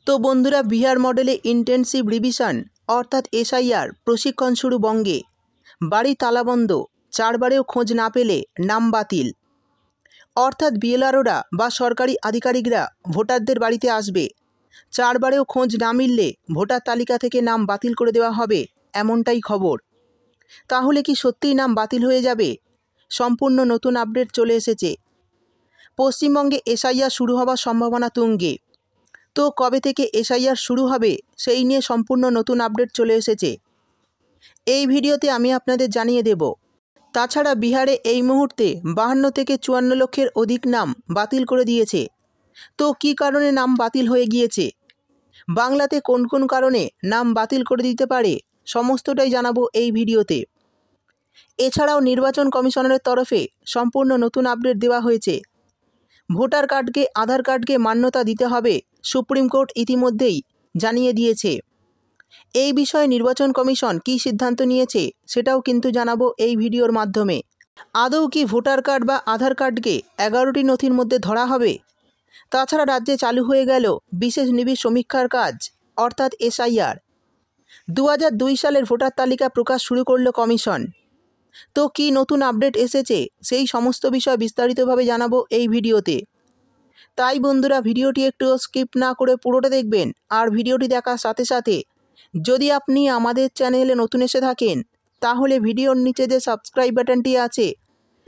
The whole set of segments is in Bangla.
তো বন্ধুরা, বিহার মডেলে ইন্টেন্সিভ রিভিশন অর্থাৎ এসআইআর প্রশিক্ষণ শুরু বঙ্গে। বাড়ি তালাবন্ধ, চারবারেও খোঁজ না পেলে নাম বাতিল। অর্থাৎ বিএলআরওরা বা সরকারি আধিকারিকরা ভোটারদের বাড়িতে আসবে, চারবারেও খোঁজ না মিললে ভোটার তালিকা থেকে নাম বাতিল করে দেওয়া হবে, এমনটাই খবর। তাহলে কি সত্যিই নাম বাতিল হয়ে যাবে? সম্পূর্ণ নতুন আপডেট চলে এসেছে। পশ্চিমবঙ্গে এসআইআর শুরু হওয়ার সম্ভাবনা তুঙ্গে। তো কবে থেকে এসআইআর শুরু হবে সেই নিয়ে সম্পূর্ণ নতুন আপডেট চলে এসেছে। এই ভিডিওতে আমি আপনাদের জানিয়ে দেব। তাছাড়া বিহারে এই মুহূর্তে 52 থেকে 54 লক্ষের অধিক নাম বাতিল করে দিয়েছে। তো কী কারণে নাম বাতিল হয়ে গিয়েছে, বাংলাতে কোন কোন কারণে নাম বাতিল করে দিতে পারে, সমস্তটাই জানাবো এই ভিডিওতে। এছাড়াও নির্বাচন কমিশনের তরফে সম্পূর্ণ নতুন আপডেট দেওয়া হয়েছে। ভোটার কার্ডকে আধার কার্ডকে মান্যতা দিতে হবে, সুপ্রিম কোর্ট ইতিমধ্যেই জানিয়ে দিয়েছে। এই বিষয়ে নির্বাচন কমিশন কী সিদ্ধান্ত নিয়েছে সেটাও কিন্তু জানাবো এই ভিডিওর মাধ্যমে। আদৌ কি ভোটার কার্ড বা আধার কার্ডকে 11টি নথির মধ্যে ধরা হবে? তাছাড়া রাজ্যে চালু হয়ে গেল বিশেষ নিবিড় সমীক্ষার কাজ অর্থাৎ এসআইআর। 2002 সালের ভোটার তালিকা প্রকাশ শুরু করল কমিশন। তো কি নতুন আপডেট এসেছে সেই সমস্ত বিষয় বিস্তারিতভাবে জানাবো এই ভিডিওতে। তাই বন্ধুরা, ভিডিওটি একটু স্কিপ না করে পুরোটা দেখবেন। আর ভিডিওটি দেখার সাথে সাথে যদি আপনি আমাদের চ্যানেলে নতুন এসে থাকেন তাহলে ভিডিওর নিচে যে সাবস্ক্রাইব বাটনটি আছে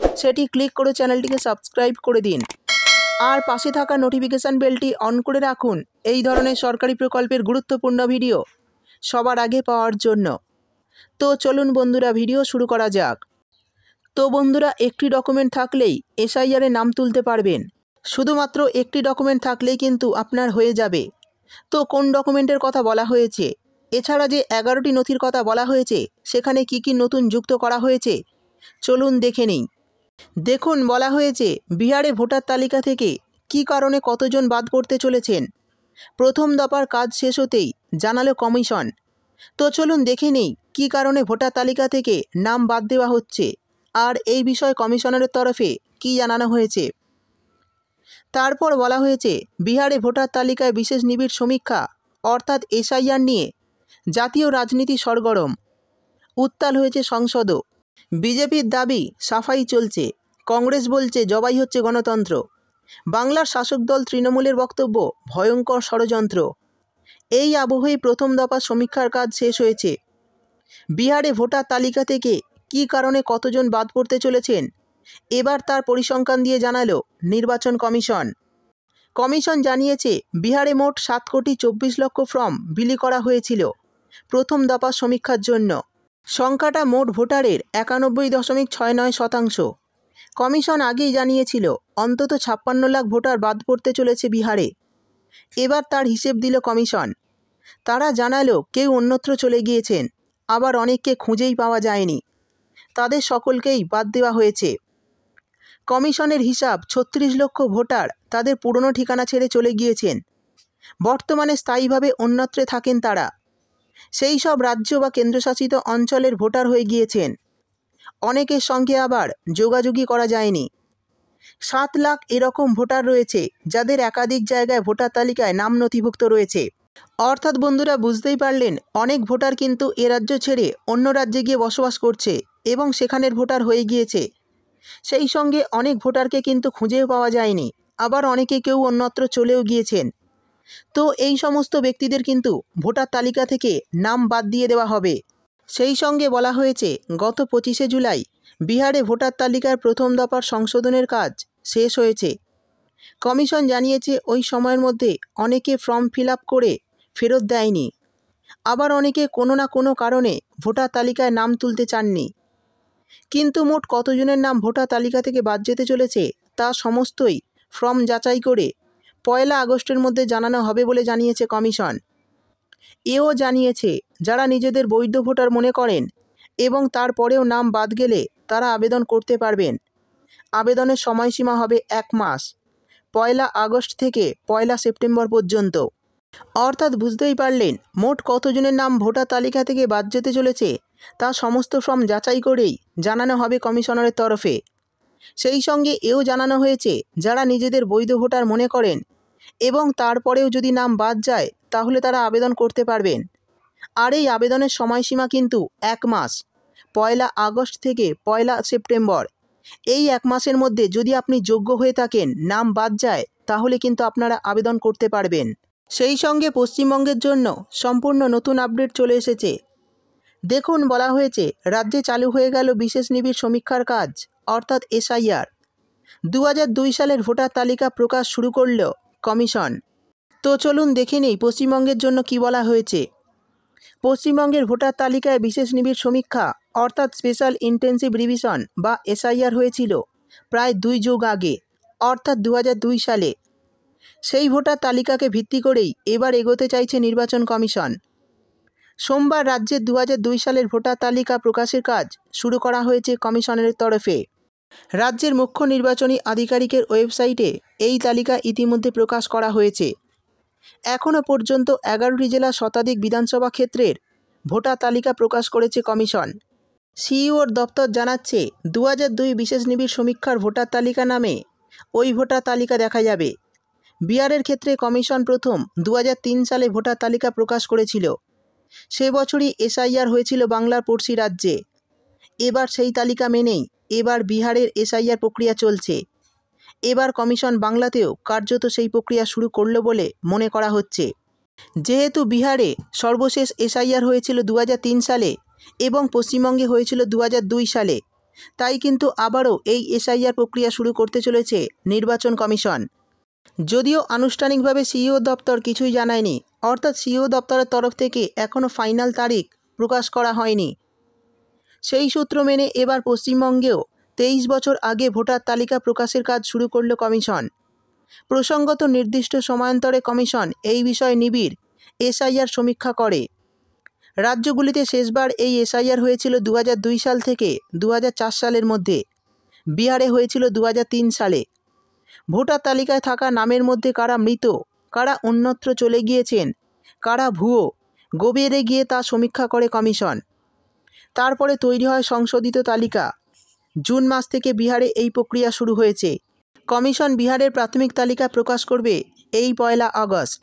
সেটি ক্লিক করে চ্যানেলটিকে সাবস্ক্রাইব করে দিন। আর পাশে থাকা নোটিফিকেশান বেলটি অন করে রাখুন এই ধরনের সরকারি প্রকল্পের গুরুত্বপূর্ণ ভিডিও সবার আগে পাওয়ার জন্য। তো চলুন বন্ধুরা, ভিডিও শুরু করা যাক। তো বন্ধুরা, একটি ডকুমেন্ট থাকলেই এসআইআরে নাম তুলতে পারবেন। শুধুমাত্র একটি ডকুমেন্ট থাকলেই কিন্তু আপনার হয়ে যাবে। তো কোন ডকুমেন্টের কথা বলা হয়েছে, এছাড়া যে 11টি নথির কথা বলা হয়েছে সেখানে কি কি নতুন যুক্ত করা হয়েছে চলুন দেখে নিই। দেখুন, বলা হয়েছে বিহারে ভোটার তালিকা থেকে কি কারণে কতজন বাদ পড়তে চলেছেন। প্রথম দফার কাজ শেষ হতেই জানালো কমিশন। তো চলুন দেখে নিই কী কারণে ভোটার তালিকা থেকে নাম বাদ দেওয়া হচ্ছে আর এই বিষয়ে কমিশনারের তরফে কি জানানো হয়েছে। তারপর বলা হয়েছে বিহারে ভোটার তালিকায় বিশেষ নিবিড় সমীক্ষা অর্থাৎ এসআইআর নিয়ে জাতীয় রাজনীতি সরগরম। উত্তাল হয়েছে সংসদও। বিজেপির দাবি সাফাই চলছে, কংগ্রেস বলছে জবাই হচ্ছে গণতন্ত্র। বাংলার শাসক দল তৃণমূলের বক্তব্য ভয়ঙ্কর ষড়যন্ত্র। এই আবহেই প্রথম দফা সমীক্ষার কাজ শেষ হয়েছে। বিহারে ভোটার তালিকা থেকে কী কারণে কতজন বাদ পড়তে চলেছেন এবার তার পরিসংখ্যান দিয়ে জানালো নির্বাচন কমিশন। কমিশন জানিয়েছে বিহারে মোট 7,24,00,000 ফর্ম বিলি করা হয়েছিল প্রথম দফা সমীক্ষার জন্য। সংখ্যাটা মোট ভোটারের 91.69%। কমিশন আগেই জানিয়েছিল অন্তত 56 লাখ ভোটার বাদ পড়তে চলেছে বিহারে। এবার তার হিসেব দিল কমিশন। তারা জানালো কেউ অন্যত্র চলে গিয়েছেন, আবার অনেককে খুঁজেই পাওয়া যায়নি, তাদের সকলকেই বাদ দেওয়া হয়েছে। কমিশনের হিসাব 36 লক্ষ ভোটার তাদের পুরনো ঠিকানা ছেড়ে চলে গিয়েছেন। বর্তমানে স্থায়ীভাবে অন্যত্রে থাকেন তারা। সেই সব রাজ্য বা কেন্দ্রশাসিত অঞ্চলের ভোটার হয়ে গিয়েছেন। অনেকের সঙ্গে আবার যোগাযোগই করা যায়নি। 7 লাখ এরকম ভোটার রয়েছে যাদের একাধিক জায়গায় ভোটার তালিকায় নাম নথিভুক্ত রয়েছে। অর্থাৎ বন্ধুরা, বুঝতেই পারলেন, অনেক ভোটার কিন্তু এ রাজ্য ছেড়ে অন্য রাজ্যে গিয়ে বসবাস করছে এবং সেখানের ভোটার হয়ে গিয়েছে। সেই সঙ্গে অনেক ভোটারকে কিন্তু খুঁজেও পাওয়া যায়নি, আবার অনেকে কেউ অন্যত্র চলেও গিয়েছেন। তো এই সমস্ত ব্যক্তিদের কিন্তু ভোটার তালিকা থেকে নাম বাদ দিয়ে দেওয়া হবে। সেই সঙ্গে বলা হয়েছে গত 25শে জুলাই বিহারে ভোটার তালিকার প্রথম দফার সংশোধনের কাজ শেষ হয়েছে। কমিশন জানিয়েছে ওই সময়ের মধ্যে অনেকে ফর্ম ফিল আপ করে ফেরত দেয়নি, আবার অনেকে কোনো না কোনো কারণে ভোটার তালিকায় নাম তুলতে চাননি। কিন্তু মোট কতজনের নাম ভোটার তালিকা থেকে বাদ যেতে চলেছে তা সমস্তই ফর্ম যাচাই করে 1 আগস্টের মধ্যে জানানো হবে বলে জানিয়েছে কমিশন। এও জানিয়েছে যারা নিজেদের বৈধ ভোটার মনে করেন এবং তারপরেও নাম বাদ গেলে তারা আবেদন করতে পারবেন। আবেদনের সময়সীমা হবে 1 মাস, 1 আগস্ট থেকে 1 সেপ্টেম্বর পর্যন্ত। অর্থাৎ বুঝতেই পারলেন মোট কতজনের নাম ভোটার তালিকা থেকে বাদ যেতে চলেছে তা সমস্ত ফর্ম যাচাই করেই জানানো হবে কমিশনারের তরফে। সেই সঙ্গে এও জানানো হয়েছে যারা নিজেদের বৈধ ভোটার মনে করেন এবং তারপরেও যদি নাম বাদ যায় তাহলে তারা আবেদন করতে পারবেন। আর এই আবেদনের সময়সীমা কিন্তু 1 মাস, 1 আগস্ট থেকে 1 সেপ্টেম্বর। এই 1 মাসের মধ্যে যদি আপনি যোগ্য হয়ে থাকেন, নাম বাদ যায়, তাহলে কিন্তু আপনারা আবেদন করতে পারবেন। সেই সঙ্গে পশ্চিমবঙ্গের জন্য সম্পূর্ণ নতুন আপডেট চলে এসেছে। দেখুন, বলা হয়েছে রাজ্যে চালু হয়ে গেল বিশেষ নিবিড় সমীক্ষার কাজ, অর্থাৎ এসআইআর। 2002 সালের ভোটার তালিকা প্রকাশ শুরু করল কমিশন। তো চলুন দেখে নিই পশ্চিমবঙ্গের জন্য কি বলা হয়েছে। পশ্চিমবঙ্গের ভোটার তালিকায় বিশেষ নিবিড় সমীক্ষা অর্থাৎ স্পেশাল ইন্টেন্সিভ রিভিশন বা এসআইআর হয়েছিল প্রায় 2 যুগ আগে, অর্থাৎ 2002 সালে। সেই ভোটার তালিকাকে ভিত্তি করেই এবার এগোতে চাইছে নির্বাচন কমিশন। সোমবার রাজ্যের 2002 সালের ভোটার তালিকা প্রকাশের কাজ শুরু করা হয়েছে কমিশনের তরফে। রাজ্যের মুখ্য নির্বাচনী আধিকারিকের ওয়েবসাইটে এই তালিকা ইতিমধ্যে প্রকাশ করা হয়েছে। এখনও পর্যন্ত 11টি জেলা শতাধিক বিধানসভা ক্ষেত্রের ভোটার তালিকা প্রকাশ করেছে কমিশন। সিইওর দপ্তর জানাচ্ছে 2002 বিশেষ নিবিড় সমীক্ষার ভোটার তালিকা নামে ওই ভোটার তালিকা দেখা যাবে। বিহারের ক্ষেত্রে কমিশন প্রথম 2003 সালে ভোটার তালিকা প্রকাশ করেছিল। সে বছরই এসআইআর হয়েছিল বাংলার পড়শি রাজ্যে। এবার সেই তালিকা মেনেই এবার বিহারের এসআইআর প্রক্রিয়া চলছে। এবার কমিশন বাংলাতেও কার্যত সেই প্রক্রিয়া শুরু করল বলে মনে করা হচ্ছে। যেহেতু বিহারে সর্বশেষ এসআইআর হয়েছিল 2003 সালে এবং পশ্চিমবঙ্গে হয়েছিল 2002 সালে, তাই কিন্তু আবারও এই এসআইআর প্রক্রিয়া শুরু করতে চলেছে নির্বাচন কমিশন। যদিও আনুষ্ঠানিকভাবে সিইও দপ্তর কিছুই জানায়নি, অর্থাৎ সিইও দপ্তরের তরফ থেকে এখনও ফাইনাল তারিখ প্রকাশ করা হয়নি। সেই সূত্র মেনে এবার পশ্চিমবঙ্গেও 23 বছর আগে ভোটার তালিকা প্রকাশের কাজ শুরু করল কমিশন। প্রসঙ্গত নির্দিষ্ট সময়ান্তরে কমিশন এই বিষয়ে নিবিড় এসআইআর সমীক্ষা করে। রাজ্যগুলিতে শেষবার এই এসআইআর হয়েছিল 2002 সাল থেকে 2004 সালের মধ্যে। বিহারে হয়েছিল 2003 সালে। ভোটার তালিকায় থাকা নামের মধ্যে কারা মৃত, কারা অন্যত্র চলে গিয়েছেন, কারা ভুয়ো, গভীরে গিয়ে তা সমীক্ষা করে কমিশন। তারপরে তৈরি হয় সংশোধিত তালিকা। জুন মাস থেকে বিহারে এই প্রক্রিয়া শুরু হয়েছে। কমিশন বিহারের প্রাথমিক তালিকা প্রকাশ করবে এই 1 আগস্ট।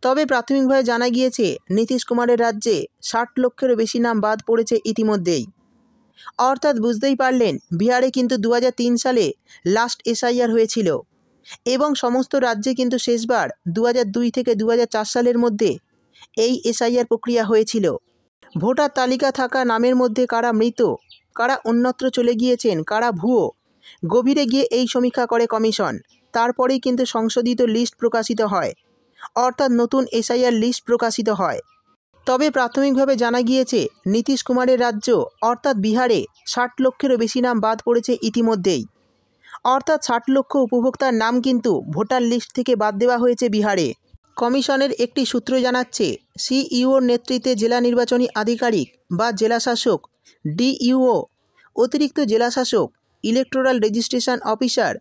তবে প্রাথমিকভাবে জানা গিয়েছে নীতিশ কুমারের রাজ্যে 60 লক্ষেরও বেশি নাম বাদ পড়েছে ইতিমধ্যেই। অর্থাৎ বুঝতেই পারলেন, বিহারে কিন্তু 2003 সালে লাস্ট এসআইআর হয়েছিল এবং সমস্ত রাজ্যে কিন্তু শেষবার 2002 থেকে 2004 সালের মধ্যে এই এসআইআর প্রক্রিয়া হয়েছিল। ভোটার তালিকা থাকা নামের মধ্যে কারা মৃত, কারা অন্যত্র চলে গিয়েছেন, কারা ভুয়ো, গভীরে গিয়ে এই সমীক্ষা করে কমিশন। তারপরেই কিন্তু সংশোধিত লিস্ট প্রকাশিত হয়, অর্থাৎ নতুন এসআইআর লিস্ট প্রকাশিত হয়। তবে প্রাথমিকভাবে জানা গিয়েছে নীতিশ কুমারের রাজ্য অর্থাৎ বিহারে 60 লক্ষেরও বেশি নাম বাদ পড়েছে ইতিমধ্যেই। অর্থাৎ 60 লক্ষ উপভোক্তার নাম কিন্তু ভোটার লিস্ট থেকে বাদ দেওয়া হয়েছে বিহারে। কমিশনের একটি সূত্র জানাচ্ছে সিইওর নেতৃত্বে জেলা নির্বাচনী আধিকারিক বা জেলাশাসক, ডিইও, অতিরিক্ত জেলাশাসক, ইলেকটোরাল রেজিস্ট্রেশন অফিসার,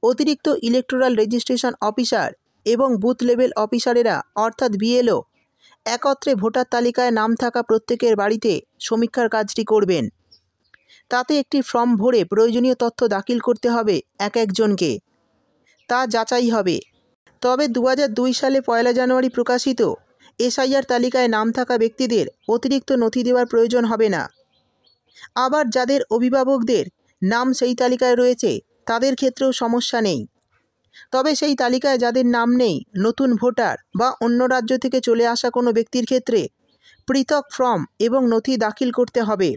অতিরিক্ত ইলেকটোরাল রেজিস্ট্রেশন অফিসার এবং বুথ লেভেল অফিসারেরা অর্থাৎ বিএলও একত্রে ভোটার তালিকায় নাম থাকা প্রত্যেকের বাড়িতে সমীক্ষার কাজটি করবেন। তাতে একটি ফর্ম ভরে প্রয়োজনীয় তথ্য দাখিল করতে হবে এক একজনকে। তা যাচাই হবে। তবে 2002 সালে 1 জানুয়ারি প্রকাশিত এসআইআর তালিকায় নাম থাকা ব্যক্তিদের অতিরিক্ত নথি দেওয়ার প্রয়োজন হবে না। আবার যাদের অভিভাবকদের নাম সেই তালিকায় রয়েছে তাদের ক্ষেত্রেও সমস্যা নেই। তবে সেই তালিকায় যাদের নাম নেই, নতুন ভোটার বা অন্য রাজ্য থেকে চলে আসা কোনো ব্যক্তির ক্ষেত্রে পৃথক ফর্ম এবং নথি দাখিল করতে হবে।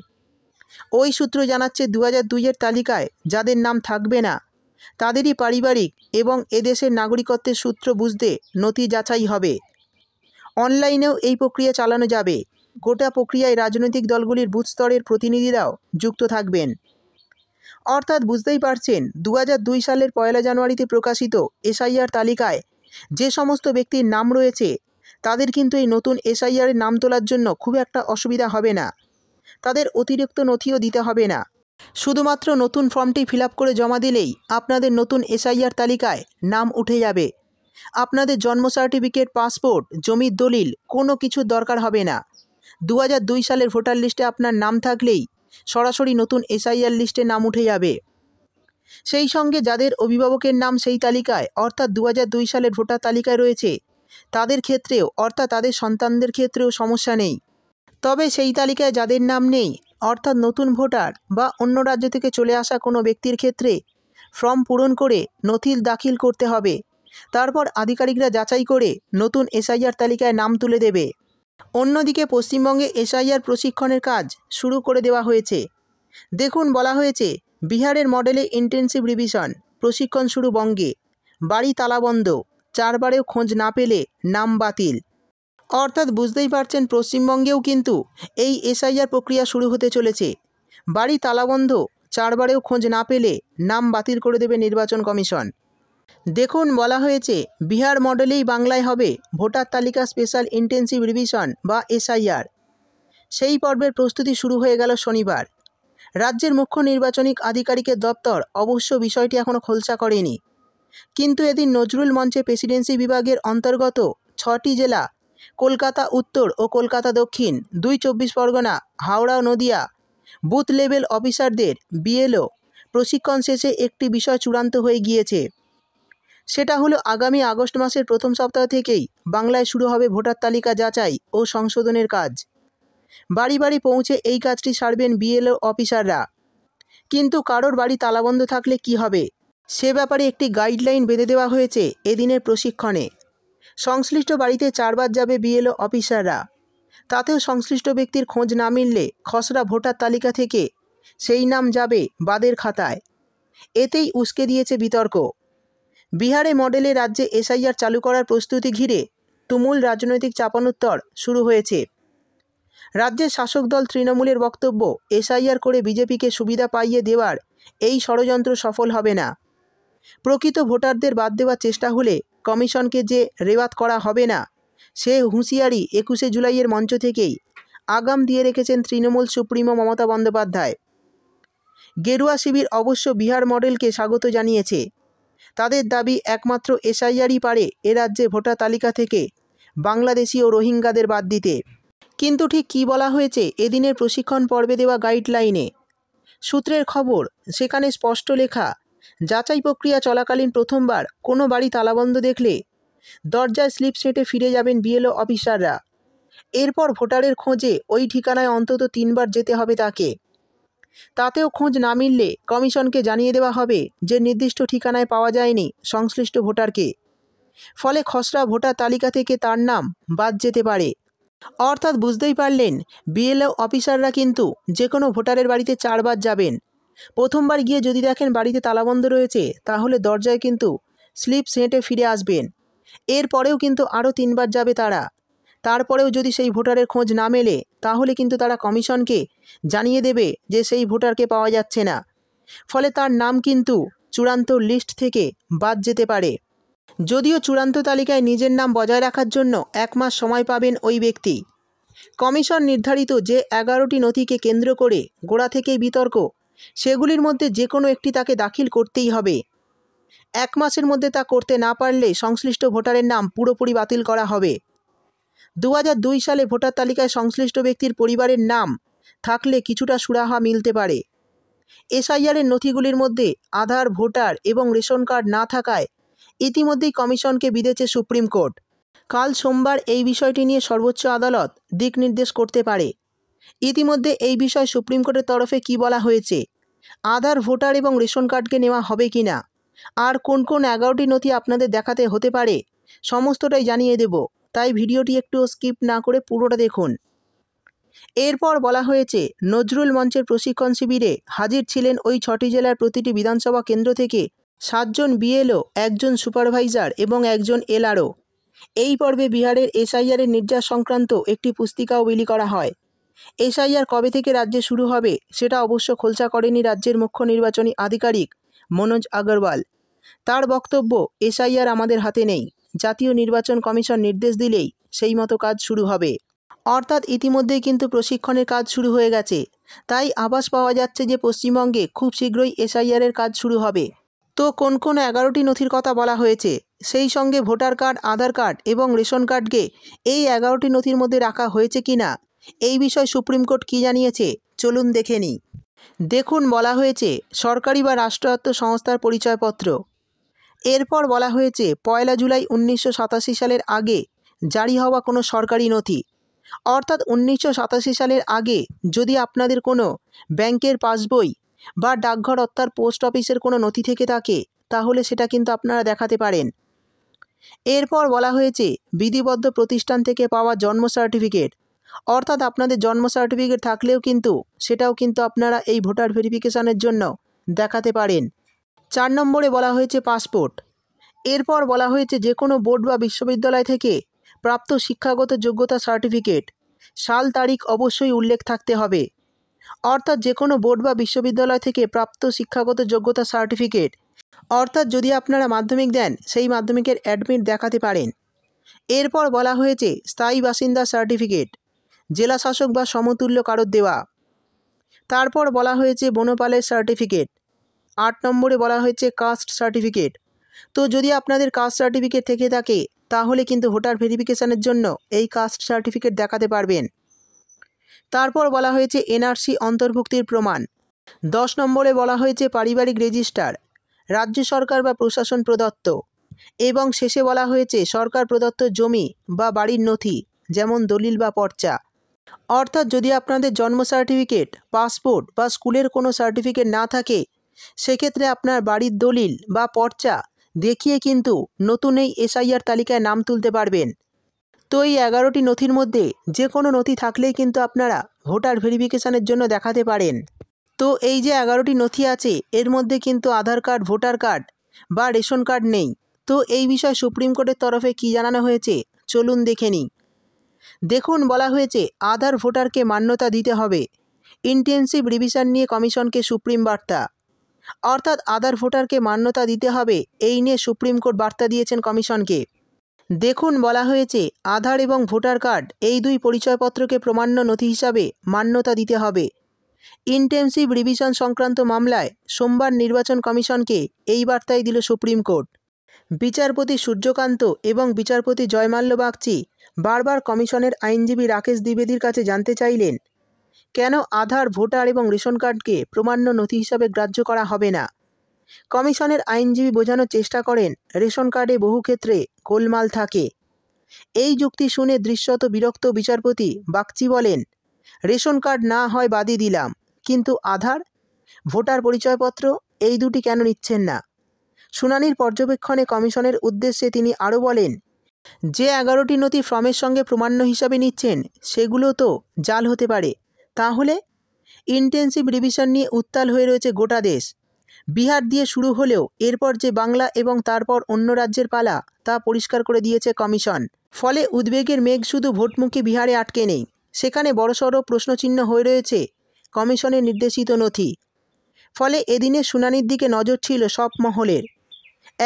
ওই সূত্র জানাচ্ছে 2002-এর তালিকায় যাদের নাম থাকবে না তাদেরই পারিবারিক এবং এদেশের নাগরিকত্বের সূত্র বুঝতে নথি যাচাই হবে। অনলাইনেও এই প্রক্রিয়া চালানো যাবে। গোটা প্রক্রিয়ায় রাজনৈতিক দলগুলির বুথ স্তরের প্রতিনিধিরাও যুক্ত থাকবেন। অর্থাৎ বুঝতেই পারছেন 2002 সালের 1 জানুয়ারিতে প্রকাশিত এসআইআর তালিকায় যে সমস্ত ব্যক্তির নাম রয়েছে তাদের কিন্তু এই নতুন এসআইআরের নাম তোলার জন্য খুব একটা অসুবিধা হবে না। তাদের অতিরিক্ত নথিও দিতে হবে না। শুধুমাত্র নতুন ফর্মটি ফিল আপ করে জমা দিলেই আপনাদের নতুন এসআইআর তালিকায় নাম উঠে যাবে। আপনাদের জন্ম সার্টিফিকেট, পাসপোর্ট, জমির দলিল কোনো কিছুর দরকার হবে না। 2002 সালের ভোটার লিস্টে আপনার নাম থাকলেই সরাসরি নতুন এসআইআর লিস্টে নাম উঠে যাবে। সেই সঙ্গে যাদের অভিভাবকের নাম সেই তালিকায় অর্থাৎ 2002 সালের ভোটার তালিকায় রয়েছে তাদের ক্ষেত্রেও অর্থাৎ তাদের সন্তানদের ক্ষেত্রেও সমস্যা নেই। তবে সেই তালিকায় যাদের নাম নেই অর্থাৎ নতুন ভোটার বা অন্য রাজ্য থেকে চলে আসা কোনো ব্যক্তির ক্ষেত্রে ফর্ম পূরণ করে নথি দাখিল করতে হবে। তারপর আধিকারিকরা যাচাই করে নতুন এসআইআর তালিকায় নাম তুলে দেবে। অন্যদিকে পশ্চিমবঙ্গে এসআইআর প্রশিক্ষণের কাজ শুরু করে দেওয়া হয়েছে। দেখুন, বলা হয়েছে বিহারের মডেলে ইন্টেন্সিভ রিভিশন, প্রশিক্ষণ শুরু বঙ্গে, বাড়ি তালাবন্ধ, 4 বারেও খোঁজ না পেলে নাম বাতিল। অর্থাৎ বুঝতেই পারছেন পশ্চিমবঙ্গেও কিন্তু এই এসআইআর প্রক্রিয়া শুরু হতে চলেছে। বাড়ি তালাবন্ধ, 4 বারেও খোঁজ না পেলে নাম বাতিল করে দেবে নির্বাচন কমিশন। দেখুন, বলা হয়েছে বিহার মডেলেই বাংলায় হবে ভোটার তালিকা স্পেশাল ইন্টেন্সিভ রিভিশন বা এসআইআর। সেই পর্বের প্রস্তুতি শুরু হয়ে গেল শনিবার। রাজ্যের মুখ্য নির্বাচনী আধিকারিকের দপ্তর অবশ্য বিষয়টি এখনও খোলসা করেনি, কিন্তু এদিন নজরুল মঞ্চে প্রেসিডেন্সি বিভাগের অন্তর্গত 6টি জেলা কলকাতা উত্তর ও কলকাতা দক্ষিণ, 2 24 পরগনা, হাওড়া ও নদিয়া বুথ লেভেল অফিসারদের বিএলও প্রশিক্ষণ শেষে একটি বিষয় চূড়ান্ত হয়ে গিয়েছে। সেটা হলো আগামী আগস্ট মাসের প্রথম সপ্তাহ থেকেই বাংলায় শুরু হবে ভোটার তালিকা যাচাই ও সংশোধনের কাজ। বাড়ি বাড়ি পৌঁছে এই কাজটি সারবেন বিএলও অফিসাররা। কিন্তু কারোর বাড়ি তালাবন্ধ থাকলে কি হবে, সে ব্যাপারে একটি গাইডলাইন বেঁধে দেওয়া হয়েছে এদিনের প্রশিক্ষণে। সংশ্লিষ্ট বাড়িতে 4 বার যাবে বিএলও অফিসাররা। তাতেও সংশ্লিষ্ট ব্যক্তির খোঁজ না মিললে খসড়া ভোটার তালিকা থেকে সেই নাম যাবে বাদের খাতায়। এতেই উস্কে দিয়েছে বিতর্ক। বিহারে মডেলে রাজ্যে এসআইআর চালু করার প্রস্তুতি ঘিরে তুমুল রাজনৈতিক চাপানোত্তর শুরু হয়েছে। রাজ্যের শাসক দল তৃণমূলের বক্তব্য, এসআইআর করে বিজেপিকে সুবিধা পাইয়ে দেওয়ার এই ষড়যন্ত্র সফল হবে না। প্রকৃত ভোটারদের বাদ দেওয়ার চেষ্টা হলে কমিশনকে যে রেওয়াত করা হবে না, সে হুঁশিয়ারি 21শে জুলাইয়ের মঞ্চ থেকেই আগাম দিয়ে রেখেছেন তৃণমূল সুপ্রিমো মমতা বন্দ্যোপাধ্যায়। গেরুয়া শিবির অবশ্য বিহার মডেলকে স্বাগত জানিয়েছে। তাদের দাবি একমাত্র এসআইআরই পারে এ রাজ্যে ভোটার তালিকা থেকে বাংলাদেশি ও রোহিঙ্গাদের বাদ দিতে। কিন্তু ঠিক কী বলা হয়েছে এদিনের প্রশিক্ষণ পর্বে দেওয়া গাইডলাইনে? সূত্রের খবর, সেখানে স্পষ্ট লেখা, যাচাই প্রক্রিয়া চলাকালীন প্রথমবার কোনো বাড়ি তালাবন্ধ দেখলে দরজায় স্লিপ সেঁটে ফিরে যাবেন বিএলও অফিসাররা। এরপর ভোটারের খোঁজে ওই ঠিকানায় অন্তত 3 বার যেতে হবে তাকে। তাতেও খোঁজ না মিললে কমিশনকে জানিয়ে দেওয়া হবে যে নির্দিষ্ট ঠিকানায় পাওয়া যায়নি সংশ্লিষ্ট ভোটারকে। ফলে খসড়া ভোটার তালিকা থেকে তার নাম বাদ যেতে পারে। অর্থাৎ বুঝতেই পারলেন, বিএলও অফিসাররা কিন্তু যে কোনো ভোটারের বাড়িতে 4 বার যাবেন। প্রথমবার গিয়ে যদি দেখেন বাড়িতে তালাবন্ধ রয়েছে, তাহলে দরজায় কিন্তু স্লিপ সেঁটে ফিরে আসবেন। এরপরেও কিন্তু আরও 3 বার যাবে তারা। তারপরেও যদি সেই ভোটারের খোঁজ না মেলে, তাহলে কিন্তু তারা কমিশনকে জানিয়ে দেবে যে সেই ভোটারকে পাওয়া যাচ্ছে না। ফলে তার নাম কিন্তু চূড়ান্ত লিস্ট থেকে বাদ যেতে পারে। যদিও চূড়ান্ত তালিকায় নিজের নাম বজায় রাখার জন্য 1 মাস সময় পাবেন ওই ব্যক্তি। কমিশন নির্ধারিত যে 11টি নথিকে কেন্দ্র করে গোড়া থেকেই বিতর্ক, সেগুলির মধ্যে যে কোনো একটি তাকে দাখিল করতেই হবে। 1 মাসের মধ্যে তা করতে না পারলে সংশ্লিষ্ট ভোটারের নাম পুরোপুরি বাতিল করা হবে। 2002 সালে ভোটার তালিকায় সংশ্লিষ্ট ব্যক্তির পরিবারের নাম থাকলে কিছুটা সুরাহা মিলতে পারে। এসআইআরের নথিগুলির মধ্যে আধার, ভোটার এবং রেশন কার্ড না থাকায় ইতিমধ্যেই কমিশনকে বিঁধেছে সুপ্রিম কোর্ট। কাল সোমবার এই বিষয়টি নিয়ে সর্বোচ্চ আদালত দিক নির্দেশ করতে পারে। ইতিমধ্যে এই বিষয়ে সুপ্রিম কোর্টের তরফে কি বলা হয়েছে, আধার, ভোটার এবং রেশন কার্ডকে নেওয়া হবে কি না, আর কোন কোন 11টি নথি আপনাদের দেখাতে হতে পারে, সমস্তটাই জানিয়ে দেব। তাই ভিডিওটি একটু স্কিপ না করে পুরোটা দেখুন। এরপর বলা হয়েছে, নজরুল মঞ্চের প্রশিক্ষণ শিবিরে হাজির ছিলেন ওই 6টি জেলার প্রতিটি বিধানসভা কেন্দ্র থেকে 7 জন বিএলও, 1 জন সুপারভাইজার এবং 1 জন এলআরও। এই পর্বে বিহারের এসআইআরের নির্যাস সংক্রান্ত একটি পুস্তিকাও বিলি করা হয়। এসআইআর কবে থেকে রাজ্যে শুরু হবে সেটা অবশ্য খোলসা করেনি রাজ্যের মুখ্য নির্বাচনী আধিকারিক মনোজ আগরওয়াল। তার বক্তব্য, এসআইআর আমাদের হাতে নেই, জাতীয় নির্বাচন কমিশন নির্দেশ দিলেই সেই মতো কাজ শুরু হবে। অর্থাৎ ইতিমধ্যেই কিন্তু প্রশিক্ষণের কাজ শুরু হয়ে গেছে। তাই আভাস পাওয়া যাচ্ছে যে পশ্চিমবঙ্গে খুব শীঘ্রই এসআইআরের কাজ শুরু হবে। তো কোন কোন 11টি নথির কথা বলা হয়েছে, সেই সঙ্গে ভোটার কার্ড, আধার কার্ড এবং রেশন কার্ডকে এই 11টি নথির মধ্যে রাখা হয়েছে কি না, এই বিষয়ে সুপ্রিম কোর্ট কী জানিয়েছে চলুন দেখে নিই। দেখুন, বলা হয়েছে সরকারি বা রাষ্ট্রায়ত্ত সংস্থার পরিচয়পত্র, এরপর বলা হয়েছে 1 জুলাই 1987 সালের আগে জারি হওয়া কোনো সরকারি নথি, অর্থাৎ 1987 সালের আগে যদি আপনাদের কোনো ব্যাংকের পাসবই বা ডাকঘর অর্থাৎ পোস্ট অফিসের কোনো নথি থেকে থাকে তাহলে সেটা কিন্তু আপনারা দেখাতে পারেন। এরপর বলা হয়েছে বিধিবদ্ধ প্রতিষ্ঠান থেকে পাওয়া জন্ম সার্টিফিকেট, অর্থাৎ আপনাদের জন্ম সার্টিফিকেট থাকলেও কিন্তু সেটাও কিন্তু আপনারা এই ভোটার ভেরিফিকেশনের জন্য দেখাতে পারেন। 4 নম্বরে বলা হয়েছে পাসপোর্ট। এরপর বলা হয়েছে যে কোনো বোর্ড বা বিশ্ববিদ্যালয় থেকে প্রাপ্ত শিক্ষাগত যোগ্যতা সার্টিফিকেট, সাল তারিখ অবশ্যই উল্লেখ থাকতে হবে, অর্থাৎ যে কোনো বোর্ড বা বিশ্ববিদ্যালয় থেকে প্রাপ্ত শিক্ষাগত যোগ্যতা সার্টিফিকেট, অর্থাৎ যদি আপনারা মাধ্যমিক দেন সেই মাধ্যমিকের অ্যাডমিট দেখাতে পারেন। এরপর বলা হয়েছে স্থায়ী বাসিন্দা সার্টিফিকেট, জেলা শাসক বা সমতুল্য কারোর দেওয়া। তারপর বলা হয়েছে বনপালের সার্টিফিকেট। 8 নম্বরে বলা হয়েছে কাস্ট সার্টিফিকেট। তো যদি আপনাদের কাস্ট সার্টিফিকেট থেকে থাকে তাহলে কিন্তু ভোটার ভেরিফিকেশনের জন্য এই কাস্ট সার্টিফিকেট দেখাতে পারবেন। তারপর বলা হয়েছে এনআরসি অন্তর্ভুক্তির প্রমাণ। 10 নম্বরে বলা হয়েছে পারিবারিক রেজিস্টার, রাজ্য সরকার বা প্রশাসন প্রদত্ত। এবং শেষে বলা হয়েছে সরকার প্রদত্ত জমি বা বাড়ির নথি, যেমন দলিল বা পর্চা। অর্থাৎ যদি আপনাদের জন্ম সার্টিফিকেট, পাসপোর্ট বা স্কুলের কোনো সার্টিফিকেট না থাকে সেক্ষেত্রে আপনার বাড়ির দলিল বা পর্চা দেখিয়ে কিন্তু নতুন এই এসআইআর তালিকায় নাম তুলতে পারবেন। তো এই 11টি নথির মধ্যে যে কোনো নথি থাকলেই কিন্তু আপনারা ভোটার ভেরিফিকেশনের জন্য দেখাতে পারেন। তো এই যে 11টি নথি আছে এর মধ্যে কিন্তু আধার কার্ড, ভোটার কার্ড বা রেশন কার্ড নেই। তো এই বিষয়ে সুপ্রিম কোর্টের তরফে কী জানানো হয়েছে চলুন দেখে নিই। দেখুন বলা হয়েছে আধার ভোটারকে মান্যতা দিতে হবে, ইন্টেনসিভ রিভিশন নিয়ে কমিশনকে সুপ্রিম বার্তা। অর্থাৎ আধার ভোটারকে মান্যতা দিতে হবে এই নিয়ে সুপ্রিম কোর্ট বার্তা দিয়েছেন কমিশনকে। দেখুন বলা হয়েছে আধার এবং ভোটার কার্ড এই দুই পরিচয়পত্রকে প্রমাণ্য নথি হিসাবে মান্যতা দিতে হবে। ইন্টেনসিভ রিভিশন সংক্রান্ত মামলায় সোমবার নির্বাচন কমিশনকে এই বার্তাই দিল সুপ্রিম কোর্ট। বিচারপতি সূর্যকান্ত এবং বিচারপতি জয়মাল্য বাগচি বারবার কমিশনের আইনজীবী রাকেশ দ্বিবেদীর কাছে জানতে চাইলেন কেন আধার, ভোটার এবং রেশন কার্ডকে প্রমাণ্য নথি হিসাবে গ্রাহ্য করা হবে না। কমিশনের আইনজীবী বোঝানোর চেষ্টা করেন রেশন কার্ডে বহু ক্ষেত্রে গোলমাল থাকে। এই যুক্তি শুনে দৃশ্যত বিরক্ত বিচারপতি বাগচি বলেন, রেশন কার্ড না হয় বাদই দিলাম, কিন্তু আধার, ভোটার পরিচয়পত্র এই দুটি কেন নিচ্ছেন না। শুনানির পর্যবেক্ষণে কমিশনের উদ্দেশ্যে তিনি আরও বলেন, যে 11টি নথি ফর্মের সঙ্গে প্রমাণ্য হিসাবে নিচ্ছেন সেগুলো তো জাল হতে পারে। তাহলে ইন্টেনসিভ রিভিশন নিয়ে উত্তাল হয়ে রয়েছে গোটা দেশ। বিহার দিয়ে শুরু হলেও এরপর যে বাংলা এবং তারপর অন্য রাজ্যের পালা তা পরিষ্কার করে দিয়েছে কমিশন। ফলে উদ্বেগের মেঘ শুধু ভোটমুখী বিহারে আটকে নেই, সেখানে বড়সড় প্রশ্নচিহ্ন হয়ে রয়েছে কমিশনের নির্দেশিত নথি। ফলে এদিনের শুনানির দিকে নজর ছিল সব মহলের।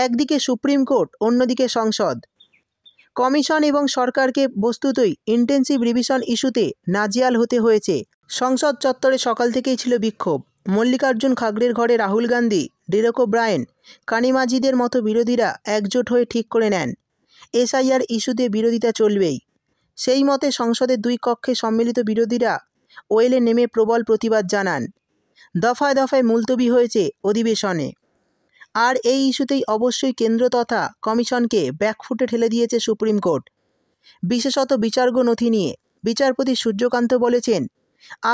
একদিকে সুপ্রিম কোর্ট, অন্যদিকে সংসদ। কমিশন এবং সরকারকে বস্তুতই ইন্টেনসিভ রিভিশন ইস্যুতে নাজেহাল হতে হয়েছে। সংসদ চত্বরে সকাল থেকেই ছিল বিক্ষোভ। মল্লিকার্জুন খাগড়ের ঘরে রাহুল গান্ধী, ডেরেক ওব্রায়েন, কানি মাজিদের মতো বিরোধীরা একজোট হয়ে ঠিক করে নেন এসআইআর ইস্যুতে বিরোধিতা চলবেই। সেই মতে সংসদের দুই কক্ষে সম্মিলিত বিরোধীরা ওয়েলে নেমে প্রবল প্রতিবাদ জানান। দফায় দফায় মুলতবি হয়েছে অধিবেশনে। আর এই ইস্যুতেই অবশ্যই কেন্দ্র তথা কমিশনকে ব্যাকফুটে ঠেলে দিয়েছে সুপ্রিম কোর্ট, বিশেষত বিচার্য নথি নিয়ে। বিচারপতি সূর্যকান্ত বলেছেন,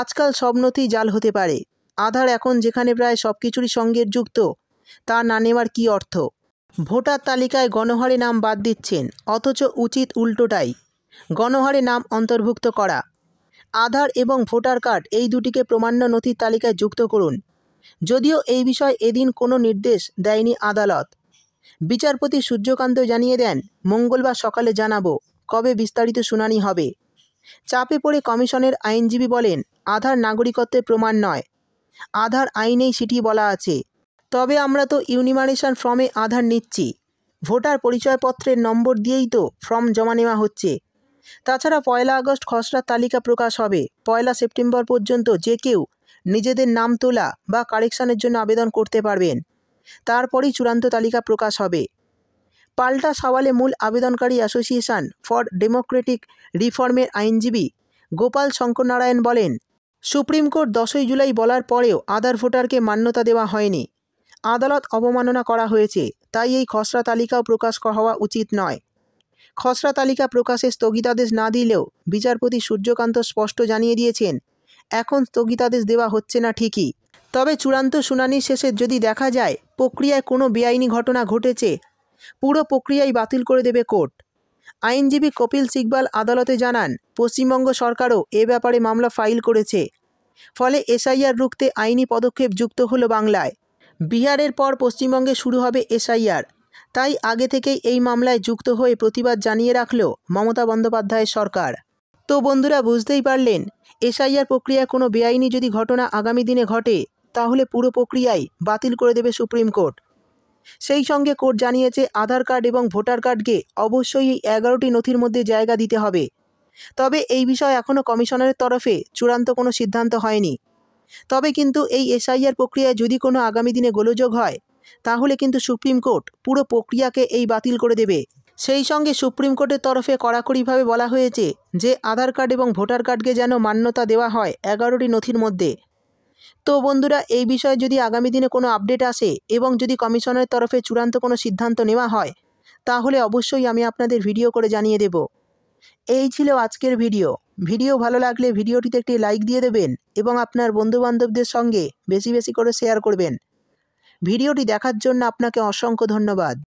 আজকাল সব নথি জাল হতে পারে। আধার এখন যেখানে প্রায় সব কিছুরই সঙ্গে যুক্ত, তা না নেওয়ার কী অর্থ? ভোটার তালিকায় গণহারে নাম বাদ দিচ্ছেন, অথচ উচিত উল্টোটাই, গণহারে নাম অন্তর্ভুক্ত করা। আধার এবং ভোটার কার্ড এই দুটিকে প্রমাণ্য নথির তালিকায় যুক্ত করুন। যদিও এই বিষয়ে এদিন কোনো নির্দেশ দেয়নি আদালত। বিচারপতি সূর্যকান্ত জানিয়ে দেন, মঙ্গলবার সকালে জানাবো কবে বিস্তারিত শুনানি হবে। চাপে পড়ে কমিশনের আইনজীবী বলেন, আধার নাগরিকত্বের প্রমাণ নয়, আধার আইনেই সেটি বলা আছে। তবে আমরা তো ইউনিমারেশন ফর্মে আধার নিচ্ছি, ভোটার পরিচয়পত্রের নম্বর দিয়েই তো ফর্ম জমা নেওয়া হচ্ছে। তাছাড়া 1 আগস্ট খসড়া তালিকা প্রকাশ হবে। 1 সেপ্টেম্বর পর্যন্ত যে কেউ নিজেদের নাম তোলা বা কারেকশনের জন্য আবেদন করতে পারবেন। তারপরেই চূড়ান্ত তালিকা প্রকাশ হবে। পাল্টা সওয়ালে মূল আবেদনকারী অ্যাসোসিয়েশন ফর ডেমোক্রেটিক রিফর্মের আইনজীবী গোপাল শঙ্কর নারায়ণ বলেন, সুপ্রিম কোর্ট 10ই জুলাই বলার পরেও আধার ভোটারকে মান্যতা দেওয়া হয়নি। আদালত অবমাননা করা হয়েছে, তাই এই খসড়া তালিকাও প্রকাশ হওয়া উচিত নয়। খসড়া তালিকা প্রকাশে স্থগিতাদেশ না দিলেও বিচারপতি সূর্যকান্ত স্পষ্ট জানিয়ে দিয়েছেন, এখন স্থগিতাদেশ দেওয়া হচ্ছে না ঠিকই, তবে চূড়ান্ত শুনানির শেষে যদি দেখা যায় প্রক্রিয়ায় কোনো বেআইনি ঘটনা ঘটেছে, পুরো প্রক্রিয়াই বাতিল করে দেবে কোর্ট। আইনজীবী কপিল সিকবাল আদালতে জানান, পশ্চিমবঙ্গ সরকারও এ ব্যাপারে মামলা ফাইল করেছে। ফলে এসআইআর রুখতে আইনি পদক্ষেপ যুক্ত হলো বাংলায়। বিহারের পর পশ্চিমবঙ্গে শুরু হবে এসআইআর, তাই আগে থেকেই এই মামলায় যুক্ত হয়ে প্রতিবাদ জানিয়ে রাখল মমতা বন্দ্যোপাধ্যায়ের সরকার। তো বন্ধুরা, বুঝতেই পারলেন, এসআইআর প্রক্রিয়ায় কোনো বেআইনি যদি ঘটনা আগামী দিনে ঘটে, তাহলে পুরো প্রক্রিয়াই বাতিল করে দেবে সুপ্রিম কোর্ট। সেই সঙ্গে কোর্ট জানিয়েছে, আধার কার্ড এবং ভোটার কার্ডকে অবশ্যই এই 11টি নথির মধ্যে জায়গা দিতে হবে। তবে এই বিষয়ে এখনও কমিশনারের তরফে চূড়ান্ত কোনো সিদ্ধান্ত হয়নি। তবে কিন্তু এই এসআইআর প্রক্রিয়ায় যদি কোনো আগামী দিনে গোলযোগ হয়, তাহলে কিন্তু সুপ্রিম কোর্ট পুরো প্রক্রিয়াকে এই বাতিল করে দেবে। সেই সঙ্গে সুপ্রিম কোর্টের তরফে কড়াকড়িভাবে বলা হয়েছে যে আধার কার্ড এবং ভোটার কার্ডকে যেন মান্যতা দেওয়া হয় 11টি নথির মধ্যে। তো বন্ধুরা, এই বিষয়ে যদি আগামী দিনে কোনো আপডেট আসে এবং যদি কমিশনের তরফে চূড়ান্ত কোনো সিদ্ধান্ত নেওয়া হয়, তাহলে অবশ্যই আমি আপনাদের ভিডিও করে জানিয়ে দেব। এই ছিল আজকের ভিডিও ভালো লাগলে ভিডিওটিতে একটি লাইক দিয়ে দেবেন এবং আপনার বন্ধুবান্ধবদের সঙ্গে বেশি বেশি করে শেয়ার করবেন। ভিডিওটি দেখার জন্য আপনাকে অসংখ্য ধন্যবাদ।